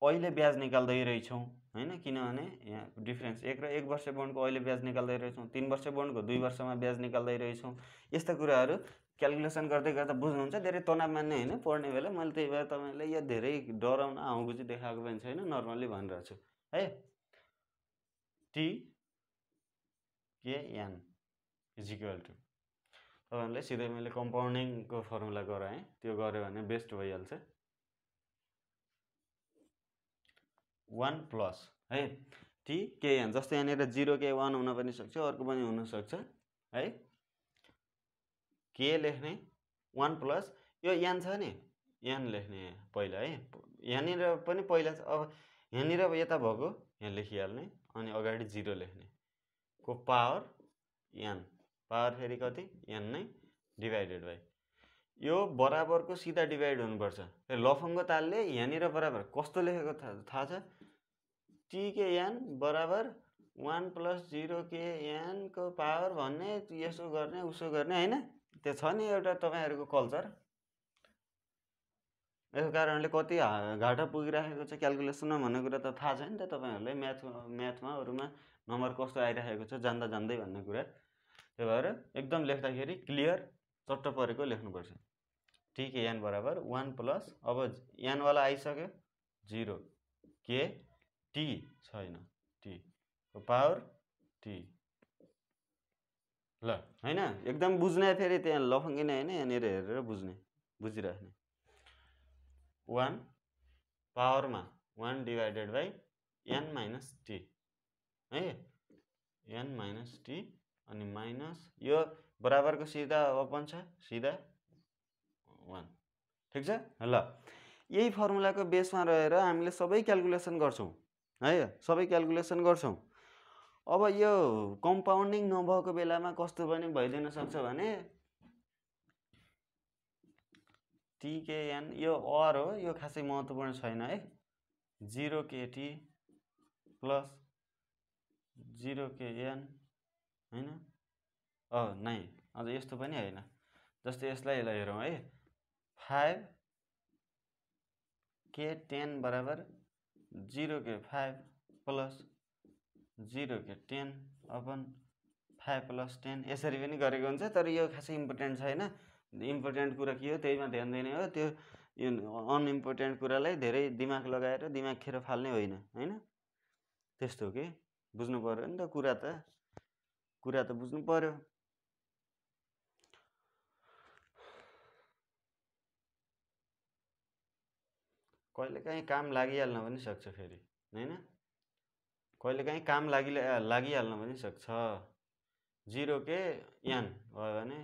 अहिले ब्याज निकाल्दै रहेछौँ हैन, किनभने यहाँ डिफरेन्स 1 वर्ष बोन्डको अहिले ब्याज निकाल्दै रहेछौँ, 3 वर्ष बोन्डको 2 वर्षमा ब्याज निकाल्दै रहेछौँ। यस्ता कुराहरू क्याल्कुलेसन गर्दै गर्दा बुझ्नुहुन्छ। धेरै तनाव मान्ने हैन पढ्ने बेला। मैले त्यही भएर तपाईँलाई यो धेरै डराउन आउँगुची देखाएको पनि छैन, नर्मली भनिरहेको छु है। TKN इज इक्वल टु तपाईँहरूलाई सिधै मैले कम्पाउन्डिङको फर्मुला गराएँ, त्यो गऱ्यो भने बेस्ट भइहाल्छ। 1 प्लस है TKN, जस्तै यहाँनिर 0K1 हुन पनि सक्छ, अर्को पनि हुनसक्छ है। के लेख्ने 1 प्लस यो n छ नि, n लेख्ने पहिला है। यहाँनिर पनि पहिला छ। अब यहाँनिर यता भएको यहाँ लेखिहाल्ने, अनि अगाडि 0 लेख्ने को पावर n, पावर फेरि कति n नै डिभाइडेड बाई यो बराबरको सिधा डिभाइड हुनुपर्छ। लफङ्गो तालले यहाँनिर बराबर कस्तो लेखेको थाहा छ? TKN बराबर 1 प्लस 0KN को पावर भन्ने, यसो गर्ने उसो गर्ने हैन। त्यो छ नि एउटा तपाईँहरूको कल्चर। यसको कारणले कति घाटा पुगिराखेको छ क्याल्कुलेसनमा भन्ने कुरा त थाहा छ नि त तपाईँहरूलाई। म्याथमा अरूमा नम्बर कस्तो आइराखेको छ जान्दा जान्दै भन्ने कुरा। त्यही भएर एकदम लेख्दाखेरि क्लियर चट्ट परेको लेख्नुपर्छ। TKN बराबर 1 प्लस, अब n वाला आइसक्यो 0, के टी छैन, टी को पावर टी। ल हैन, एकदम बुझ्ने फेरि त्यहाँ लफङ्गिने हैन, यहाँनिर हेरेर बुझ्ने, बुझिराख्ने। 1 पावरमा 1 divided by n minus T है, n माइनस टी अनि माइनस यो बराबरको सिधा ओपन छ, सिधा 1। ठिक छ। ल यही फर्मुलाको बेसमा रहेर हामीले सबै क्याल्कुलेसन गर्छौँ है, सबै क्याल्कुलेसन गर्छौँ। अब यो कम्पाउन्डिङ नभएको बेलामा कस्तो पनि भइदिन सक्छ भने TKN यो अर हो, यो खासै महत्त्वपूर्ण छैन है। 0KT प्लस 0KN हैन, नै अझ यस्तो पनि होइन। जस्तै यसलाई हेरौँ है, 5K10 बराबर 0K5 plus 0K10 upon 5 plus 10 यसरी पनि गरेको हुन्छ। तर यो खासै इम्पोर्टेन्ट छैन। इम्पोर्टेन्ट कुरा के हो त्यहीमा ध्यान दिने हो। त्यो अनइम्पोर्टेन्ट कुरालाई धेरै दिमाग लगाएर दिमाग खेर फाल्ने होइन हैन। त्यस्तो हो कि बुझ्नु पर्यो नि त, कुरा त बुझ्नु पर्यो। कहिलेकाहीँ काम लागिहाल्न पनि सक्छ फेरि हैन, कहिलेकाहीँ काम लागिहाल्न पनि सक्छ। 0KN भयो भने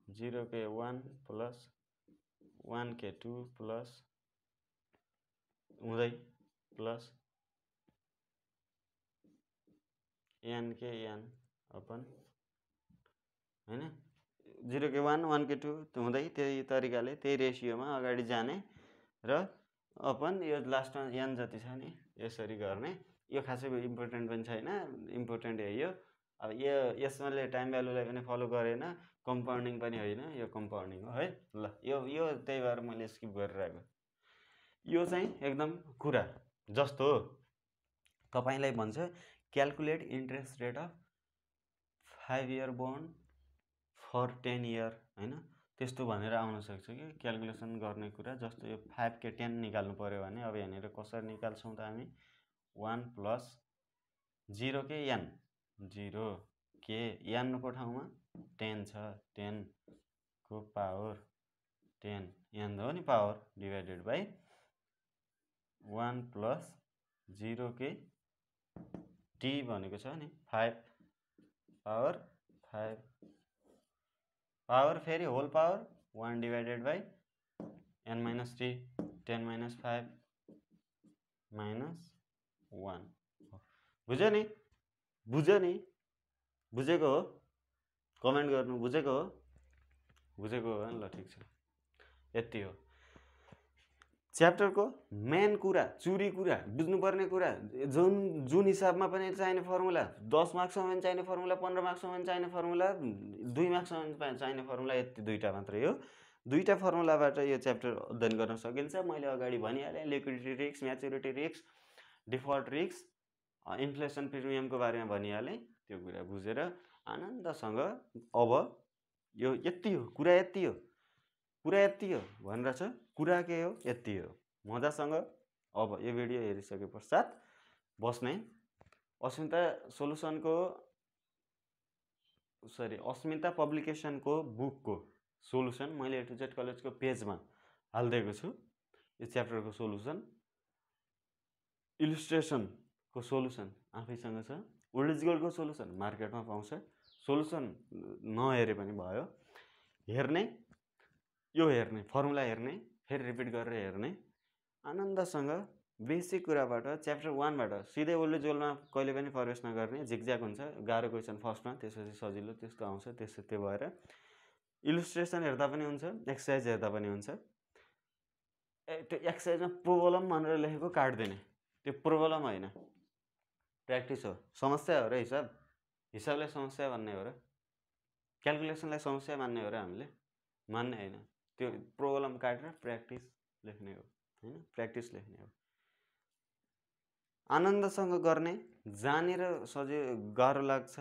0K1 प्लस 1K2 प्लस हुँदै प्लस NKN अपन हैन, 0K1 1K2 हुँदै त्यही तरिकाले त्यही रेसियोमा अगाडि जाने र अपन यो लास्टमा n जति छ नि यसरी गर्ने। यो खासै इम्पोर्टेन्ट पनि छैन, इम्पोर्टेन्ट यही हो। अब यसले टाइम भ्यालुलाई पनि फलो गरेन, कम्पाउन्डिङ पनि होइन, यो कम्पाउन्डिङ हो है। ल यो त्यही भएर मैले स्किप गरिरहेको। यो चाहिँ एकदम कुरा जस्तो तपाईँलाई भन्छ calculate interest rate of 5 year bond for 10 year हैन त्यस्तो भनेर आउन सक्छ कि क्याल्कुलेसन गर्ने कुरा। जस्तो यो 5 के 10 निकाल्नु पर्यो भने अब यहाँनिर कसरी निकाल्छौँ त हामी 1 प्लस 0 के n 0 के n को ठाउँमा 10 छ 10 को पावर 10 n हो नि पावर डिभाइडेड बाई 1 प्लस 0 के t भनेको छ नि 5 पावर 5 पावर फेरि whole power 1 divided by n minus t 10 minus 5 minus 1 बुझ्यो नि बुझेको हो कमेन्ट गर्नु बुझेको हो भने ल ठिक छ यति हो च्याप्टरको मेन कुरा चुरी कुरा बुझ्नुपर्ने कुरा जुन हिसाबमा पनि चाहिने फर्मुला 10 मार्क्समा पनि चाहिने फर्मुला 15 मार्क्समा पनि चाहिने फर्मुला 2 मार्क्समा पनि चाहिने फर्मुला यति दुईटा मात्रै हो। दुईटा फर्मुलाबाट यो च्याप्टर अध्ययन गर्न सकिन्छ। मैले अगाडि भनिहालेँ liquidity risk maturity risk default risk inflation प्रिमियमको बारेमा भनिहालेँ। त्यो कुरा बुझेर आनन्दसँग अब यो यति हो कुरा यति हो भनेर छ कुरा के हो यति हो मजासँग अब यो भिडियो हेरिसके पश्चात बस्ने अस्मिता पब्लिकेसनको बुकको सोलुसन मैले A to Z कलेजको पेजमा हालिदिएको छु। यो च्याप्टरको सोलुसन इलिस्ट्रेसनको सोलुसन आफैसँग छ। ओल्ड इज गोल्डको सोलुसन मार्केटमा पाउँछ। सोलुसन नहेरे पनि भयो हेर्ने फर्मुला हेर्ने फेरि रिपिट गरेर हेर्ने आनन्दसँग बेसिक कुराबाट च्याप्टर 1 बाट सिधै ओल्ड इज गोल्डमा कहिले पनि प्रवेश नगर्ने झिकझ्याक हुन्छ। गाह्रो क्वेसन फर्स्टमा त्यसपछि सजिलो त्यस्तो आउँछ। त्यो भएर इलिस्ट्रेसन हेर्दा पनि हुन्छ एक्सर्साइज हेर्दा पनि हुन्छ। त्यो एक्सर्साइजमा प्रोब्लम भनेर लेखेको काट्दिने त्यो प्रोब्लम होइन प्र्याक्टिस हो समस्या हो र हिसाबलाई समस्या भन्ने हो र क्याल्कुलेसनलाई समस्या मान्ने हो र हामीले मान्ने होइन। त्यो प्रोब्लम काटेर प्र्याक्टिस लेख्ने हो हैन प्र्याक्टिस लेख्ने हो आनन्दसँग गर्ने जानेर सजिलो गाह्रो लाग्छ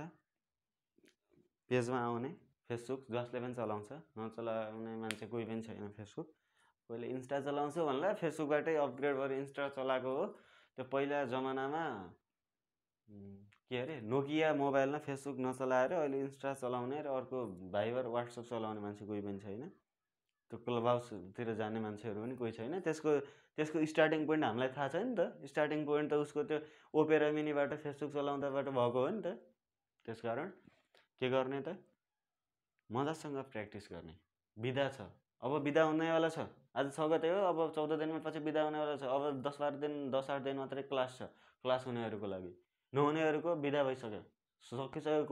पेजमा आउने फेसबुक जसले पनि चलाउँछ नचलाउने मान्छे कोही पनि छैन। फेसबुक पहिले इन्स्टा चलाउँछु भन्ला फेसबुकबाटै अपग्रेड गरेर इन्स्टा चलाएको हो। त्यो पहिला जमानामा के अरे नोकिया मोबाइलमा फेसबुक नचलाएर अहिले इन्स्टा चलाउने र अर्को भाइबर व्हाट्सएप चलाउने मान्छे कोही पनि छैन। त्यो क्लब हाउसतिर जाने मान्छेहरू पनि कोही छैन। त्यसको स्टार्टिङ पोइन्ट हामीलाई थाहा छ नि त। स्टार्टिङ पोइन्ट त उसको त्यो ओपेरा मिनीबाट फेसबुक चलाउँदाबाट भएको हो नि त। त्यसकारण के गर्ने त मजासँग प्र्याक्टिस गर्ने। बिदा छ अब बिदा हुनेवाला छ। आज 6 गते हो अब 14 दिनमा पछि बिदा हुनेवाला छ। अब 10-8 दिन मात्रै क्लास छ। क्लास हुनेहरूको लागि नहुनेहरूको बिदा भइसक्यो सकिसक्यो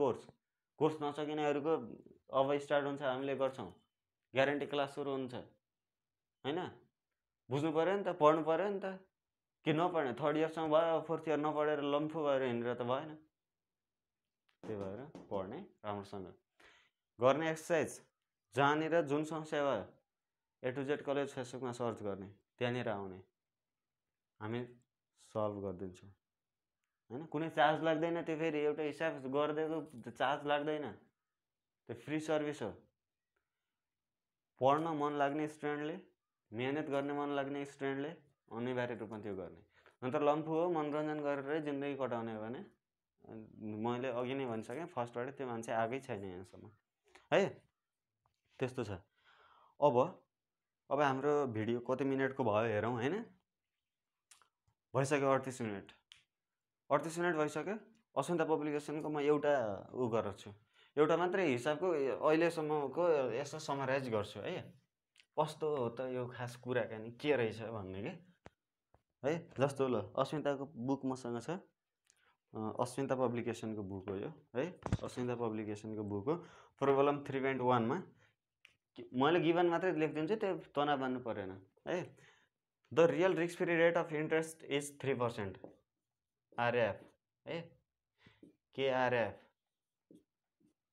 कोर्स नसकिनेहरूको अब स्टार्ट हुन्छ हामीले गर्छौँ ग्यारेन्टी क्लास सुरु हुन्छ हैन। बुझ्नु पर्यो नि त पढ्नु पर्यो नि त कि नपढ्ने 3rd इयरसम्म भयो 4th इयर नपढेर लम्फु भएर हिँडेर त भएन। त्यही भएर पढ्ने राम्रोसँग गर्ने एक्सर्साइज जहाँनिर जुन समस्या भयो A to Z कलेज फेसबुकमा सर्च गर्ने त्यहाँनिर आउने हामी सल्भ गरिदिन्छौँ हैन। कुनै चार्ज लाग्दैन। त्यो फेरि एउटा हिसाब गरिदिएको चार्ज लाग्दैन त्यो फ्री सर्भिस हो। पढ्न मन लाग्ने स्टुडेन्टले मेहनत गर्ने मन लाग्ने स्टुडेन्टले अनिवार्य रूपमा त्यो गर्ने। नत्र लम्फु हो मनोरञ्जन गरेरै जिन्दगी कटाउने हो भने मैले अघि नै भनिसकेँ फर्स्टबाट त्यो मान्छे आएकै छैन यहाँसम्म है। त्यस्तो छ। अब हाम्रो भिडियो कति मिनटको भयो हेरौँ हैन। भइसक्यो 38 मिनट 38 मिनट भइसक्यो। अस्मिता पब्लिकेसनको म एउटा गर्छु एउटा मात्रै हिसाबको अहिलेसम्मको यसो समराइज गर्छु है। कस्तो हो त यो खास कुराकानी के रहेछ भन्ने के है। जस्तो ल अस्मिताको बुक मसँग छ। अस्मिता पब्लिकेसनको बुक हो यो है। अस्मिता पब्लिकेसनको बुक हो। प्रोब्लम 3.1 मा मैले गिभन मात्रै लेखिदिन्छु त्यो तनाव मान्नु परेन है। The real risk free rate of interest is 3% RF है। के आरएफ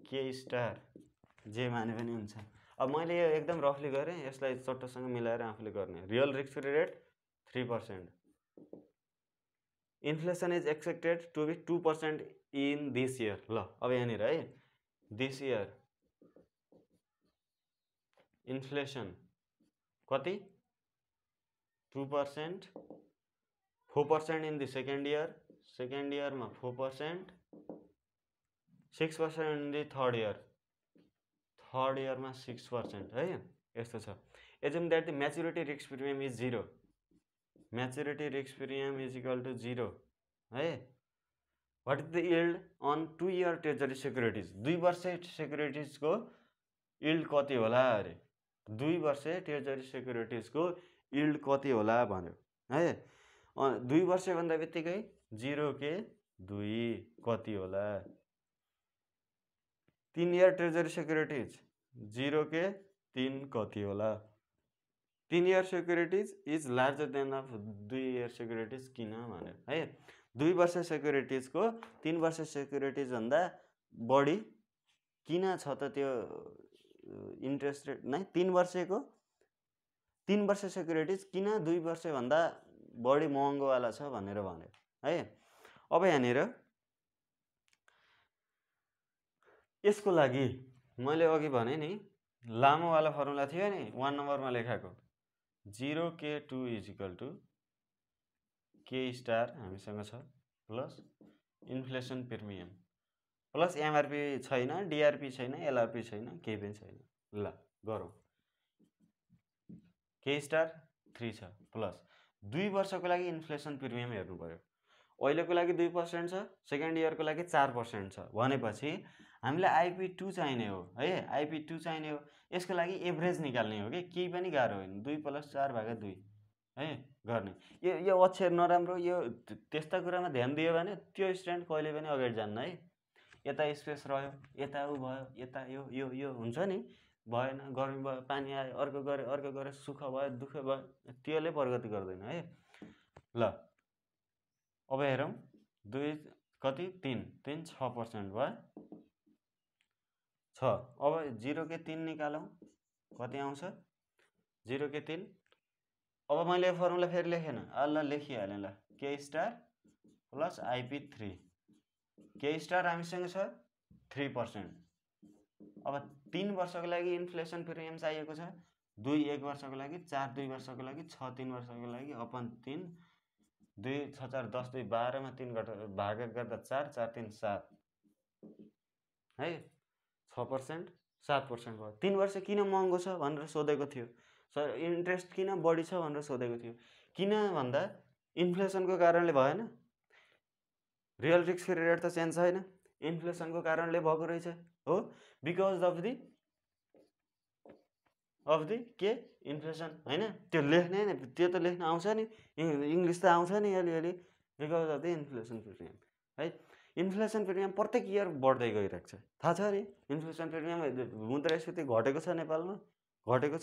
के स्टार जे माने पनि हुन्छ। अब मैले यो एकदम रफली गरेँ यसलाई चट्टसँग मिलाएर आफूले गर्ने। Real risk free rate 3%। Inflation is expected to be 2% in this year. ल अब यहाँनिर है दिस इयर इन्फ्लेसन कति 2%, 4% इन द सेकेन्ड इयरमा 4%, 6% इन द थर्ड इयरमा 6% है यस्तो छ। Assume that the maturity risk premium is 0, maturity risk premium is equal to 0 है। What is the yield on 2 year treasury securities, 2 वर्ष सिक्युरिटीजको यील्ड कति होला अरे, 2 वर्ष ट्रेजरी सिक्युरिटीजको यील्ड कति होला भन्यो है। 2 वर्ष भन्दा बित्तिकै 0 के 2 कति होला। 3 इयर ट्रेजरी सिक्युरिटीज 0 के 3 कति होला। 3 year securities is larger than of 2 year securities किन भन्यो है। 2 वर्ष सिक्युरिटीजको 3 वर्ष सिक्युरिटीज भन्दा बढी किन छ त त्यो इन्ट्रेस्ट रेट नै। 3 वर्ष सिक्युरिटीज किन 2 वर्ष भन्दा बढी महँगोवाला छ भनेर भन्यो है। अब यहाँनिर यसको लागि मैले अघि भने नि लामोवाला फर्मुला थियो नि 1 नम्बरमा लेखाएको 0k2 is equal to k star हामीसँग छ plus inflation premium plus MRP छैन, डिआरपी छैन, एलआरपी छैन, केही पनि छैन। ल गरौँ। k स्टार 3 छ प्लस 2 वर्षको लागि इन्फ्लेसन प्रिमियम हेर्नु पर्यो। अहिलेको लागि 2% छ, सेकेन्ड इयरको लागि 4% छ भनेपछि हामीलाई आइपी2 चाहिने हो है। आइपी2 चाहिने हो, यसको लागि एभरेज निकाल्ने हो कि केही पनि गाह्रो होइन। 2 + 4/2 है गर्ने। यो अक्षर नराम्रो, यो त्यस्ता कुरामा ध्यान दियो भने त्यो स्टुडेन्ट कहिले पनि अगाडि जान्न है। यता स्पेस रह्यो, यता उ भयो, यता यो हुन्छ नि, भएन, गर्मी भयो, पानी आयो, अर्को गऱ्यो, सुख भयो, दुःख भयो, त्यसले प्रगति गर्दैन है। ल अब हेरौँ 2 कति 3 6% भयो 6। अब 0 के 3 निकालौँ कति आउँछ 0 के 3। अब मैले फर्मुला फेरि लेखेन, ल लेखिहालेँ। ल k स्टार प्लस आइपी3, k स्टार हामीसँग छ 3%। अब 3 वर्षको लागि इन्फ्लेसन प्रिमियम चाहिएको छ 2 1 वर्षको लागि, 4 2 वर्षको लागि, 6 3 वर्षको लागि अपन 3 2 6 4 10 2 12 मा 3 भाग गर्दा 4 4 3 7 है 6% 7% भयो। 3 वर्ष किन महँगो छ भनेर सोधेको थियो सर, इन्ट्रेस्ट किन बढी छ भनेर सोधेको थियो। किन भन्दा इन्फ्लेसनको कारणले भएन, रियल रिस्क फ्री रेट त चेन्ज छैन, इन्फ्लेसनको कारणले भएको रहेछ हो। बिकज अफ दि के इन्फ्लेसन होइन, त्यो लेख्ने नि, त्यो त लेख्न आउँछ नि, इङ्ग्लिस त आउँछ नि अलिअलि। Because of the inflation premium है। इन्फ्लेसन प्रिमियम प्रत्येक इयर बढ्दै गइरहेको छ, थाहा छ नि। इन्फ्लेसन प्रिमियम मुद्रास्फीति घटेको छ नेपालमा, घटेको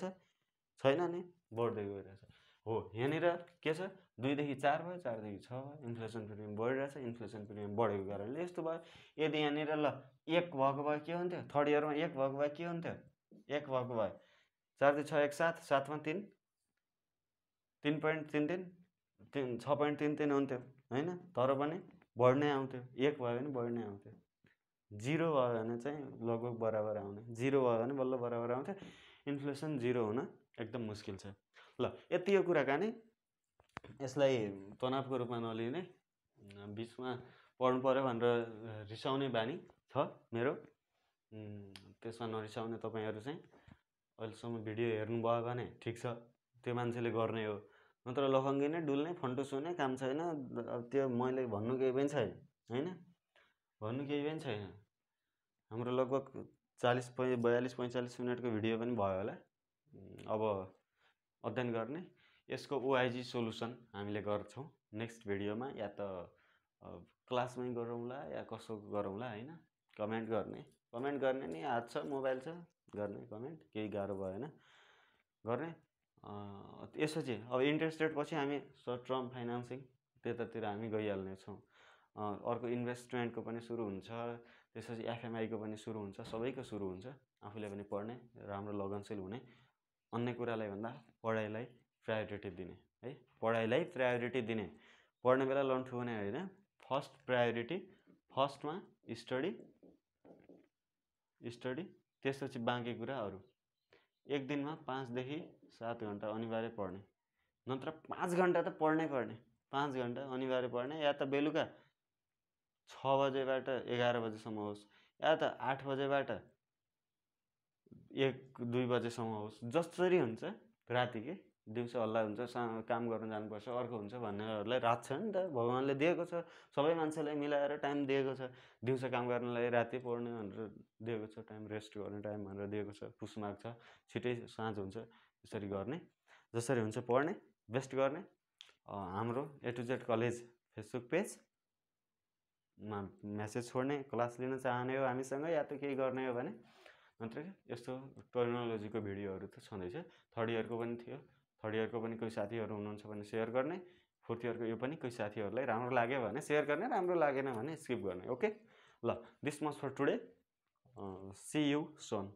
छैन नि, बढ्दै गइरहेछ हो। यहाँनिर के छ 2 देखि 4 भयो, 4 देखि 6 भयो, इन्फ्लेसन प्रिमियम बढिरहेछ। इन्फ्लेसन प्रिमियम बढेको कारणले यस्तो भयो। यदि यहाँनिर ल 1 भएको भए के हुन्थ्यो, थर्ड इयरमा 1 भएको भए के हुन्थ्यो, 1 भएको भए 4 2 6 1 7, 7 मा 3 3.33 6.33 हुन्थ्यो होइन। तर पनि बढ्नै आउँथ्यो, 1 भयो भने बढ्नै आउँथ्यो, 0 भयो भने चाहिँ लगभग बराबर आउने, 0 भयो भने बल्ल बराबर आउँथ्यो। इन्फ्लेसन 0 हुन एकदम मुस्किल छ। ल यति यो कुराकानी, यसलाई तनावको रूपमा नलिने, बिचमा पढ्नु पर्यो भनेर रिसाउने बानी छ मेरो, त्यसमा नरिसाउने। तपाईँहरू चाहिँ अहिलेसम्म भिडियो हेर्नुभयो भने ठिक छ, त्यो मान्छेले गर्ने हो, नत्र लखङ्गिने डुल्ने फन्टुस हुने काम छैन। त्यो मैले भन्नु केही पनि छैन होइन, भन्नु केही पनि छैन। हाम्रो लगभग 42 45 मिनटको भिडियो पनि भयो होला। अब अध्ययन गर्ने, यसको ओआइजी सोलुसन हामीले गर्छौँ नेक्स्ट भिडियोमा, या त क्लासमै गरौँला या कसो गरौँला होइन। कमेन्ट गर्ने नि, हात छ, मोबाइल छ, गर्ने कमेन्ट, केही गाह्रो भएन गर्ने। यसपछि अब इन्ट्रेस्ट रेट पछि हामी सर्ट टर्म फाइनेन्सिङ त्यतातिर हामी गइहाल्ने छौँ। अर्को इन्भेस्टमेन्टको पनि सुरु हुन्छ, त्यसपछि एफएमआईको पनि सुरु हुन्छ, सबैको सुरु हुन्छ। आफूले पनि पढ्ने, राम्रो लगनशील हुने, अन्य कुरालाई भन्दा पढाइलाई प्रायोरिटी दिने है। पढाइलाई प्रायोरिटी दिने, पढ्ने बेला लन्ठु हुने होइन। फर्स्ट प्रायोरिटी, फर्स्टमा स्टडी, त्यसपछि बाँकी कुरा अरू। एक दिनमा 5 देखि 7 घण्टा अनिवार्य पढ्ने, नत्र 5 घण्टा त पढ्नै पर्ने, 5 घण्टा अनिवार्य पढ्ने, या त बेलुका 6 बजेबाट 11 बजेसम्म होस्, या त 8 बजेबाट 1-2 बजेसम्म होस्, जसरी हुन्छ राति के दिउँसो हल्ला हुन्छ, काम गर्न जानुपर्छ, अर्को हुन्छ भन्नेहरूलाई रात छ नि त, भगवान्ले दिएको छ, सबै मान्छेलाई मिलाएर टाइम दिएको छ, दिउँसो काम गर्नलाई राति पढ्ने भनेर दिएको छ, टाइम रेस्ट गर्ने टाइम भनेर दिएको छ, पुस मार्क छ, छिटै साँझ हुन्छ, यसरी गर्ने, जसरी हुन्छ पढ्ने, बेस्ट गर्ने। हाम्रो A to Z college Facebook पेजमा मेसेज छोड्ने, क्लास लिन चाहने हो हामीसँग, या त केही गर्ने हो भने, नत्र यस्तो टर्मिनोलोजीको भिडियोहरू त छँदैछ। थर्ड इयरको पनि थियो, थर्ड इयरको पनि कोही साथीहरू हुनुहुन्छ भने सेयर गर्ने, फोर्थ इयरको यो पनि कोही साथीहरूलाई राम्रो लाग्यो भने सेयर गर्ने, राम्रो लागेन भने स्किप गर्ने। ओके ल, this much for today, see you Son.